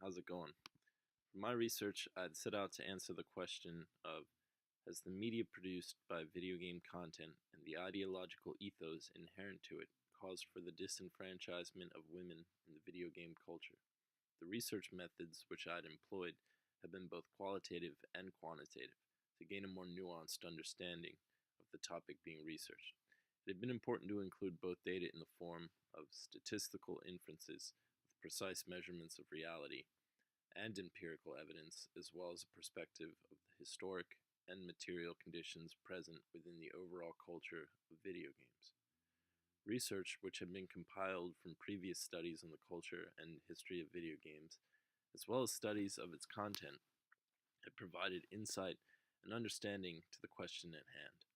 how's it going? For my research, I'd set out to answer the question of has the media produced by video game content and the ideological ethos inherent to it caused for the disenfranchisement of women in the video game culture? The research methods which I'd employed have been both qualitative and quantitative to gain a more nuanced understanding of the topic being researched. It had been important to include both data in the form of statistical inferences with precise measurements of reality and empirical evidence, as well as a perspective of the historic and material conditions present within the overall culture of video games. Research, which had been compiled from previous studies on the culture and history of video games, as well as studies of its content, had provided insight and understanding to the question at hand.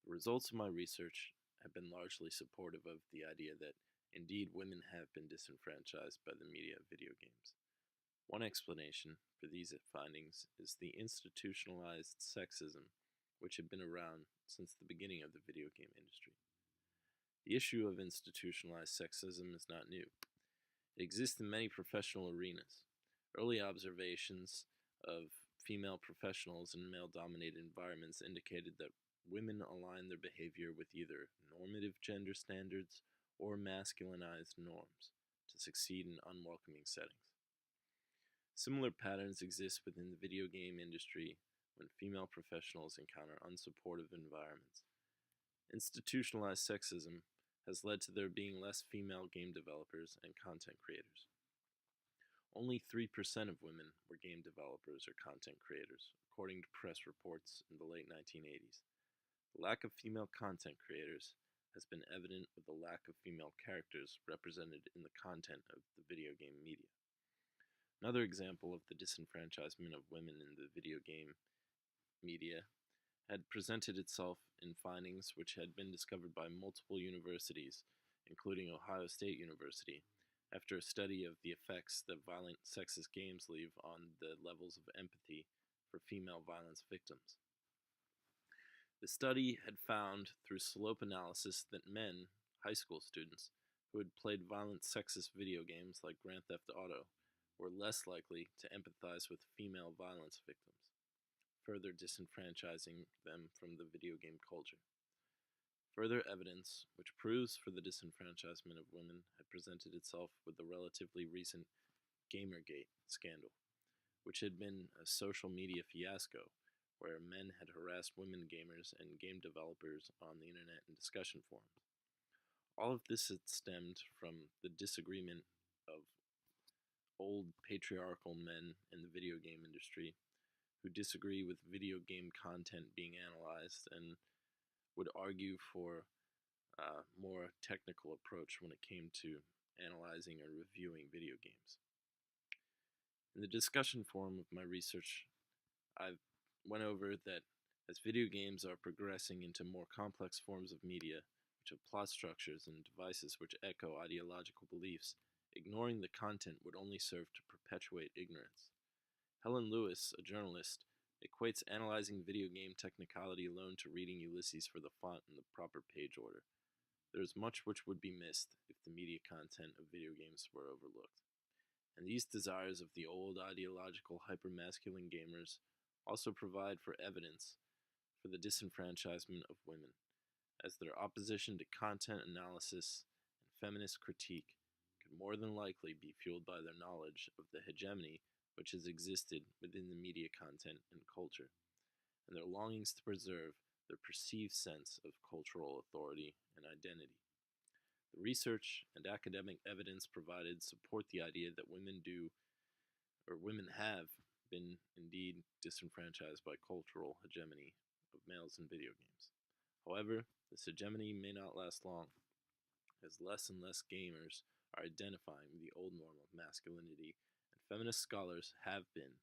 The results of my research have been largely supportive of the idea that indeed women have been disenfranchised by the media of video games. One explanation for these findings is the institutionalized sexism which had been around since the beginning of the video game industry. The issue of institutionalized sexism is not new. It exists in many professional arenas. Early observations of female professionals in male-dominated environments indicated that women align their behavior with either normative gender standards or masculinized norms to succeed in unwelcoming settings. Similar patterns exist within the video game industry when female professionals encounter unsupportive environments. Institutionalized sexism has led to there being less female game developers and content creators. Only 3% of women were game developers or content creators, according to press reports in the late 1980s. The lack of female content creators has been evident with the lack of female characters represented in the content of the video game media. Another example of the disenfranchisement of women in the video game media had presented itself in findings which had been discovered by multiple universities, including Ohio State University, after a study of the effects that violent sexist games leave on the levels of empathy for female violence victims. The study had found through slope analysis that men, high school students, who had played violent sexist video games like Grand Theft Auto were less likely to empathize with female violence victims, further disenfranchising them from the video game culture. Further evidence which proves for the disenfranchisement of women had presented itself with the relatively recent Gamergate scandal, which had been a social media fiasco where men had harassed women gamers and game developers on the internet and discussion forums. All of this had stemmed from the disagreement of old patriarchal men in the video game industry who disagree with video game content being analyzed and would argue for a more technical approach when it came to analyzing or reviewing video games. In the discussion forum of my research, I went over that as video games are progressing into more complex forms of media, which have plot structures and devices which echo ideological beliefs, ignoring the content would only serve to perpetuate ignorance. Helen Lewis, a journalist, equates analyzing video game technicality alone to reading Ulysses for the font in the proper page order. There is much which would be missed if the media content of video games were overlooked. And these desires of the old ideological hypermasculine gamers also provide for evidence for the disenfranchisement of women, as their opposition to content analysis and feminist critique could more than likely be fueled by their knowledge of the hegemony which has existed within the media content and culture, and their longings to preserve their perceived sense of cultural authority and identity. The research and academic evidence provided support the idea that women have been indeed disenfranchised by cultural hegemony of males in video games. However, this hegemony may not last long, as less and less gamers are identifying with the old norm of masculinity, and feminist scholars have been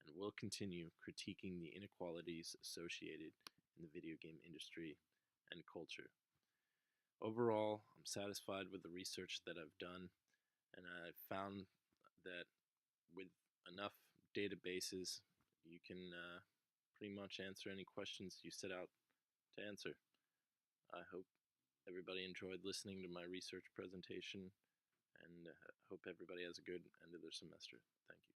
and will continue critiquing the inequalities associated in the video game industry and culture. Overall, I'm satisfied with the research that I've done, and I've found that with enough databases, you can pretty much answer any questions you set out to answer. I hope everybody enjoyed listening to my research presentation, and hope hope everybody has a good end of their semester. Thank you.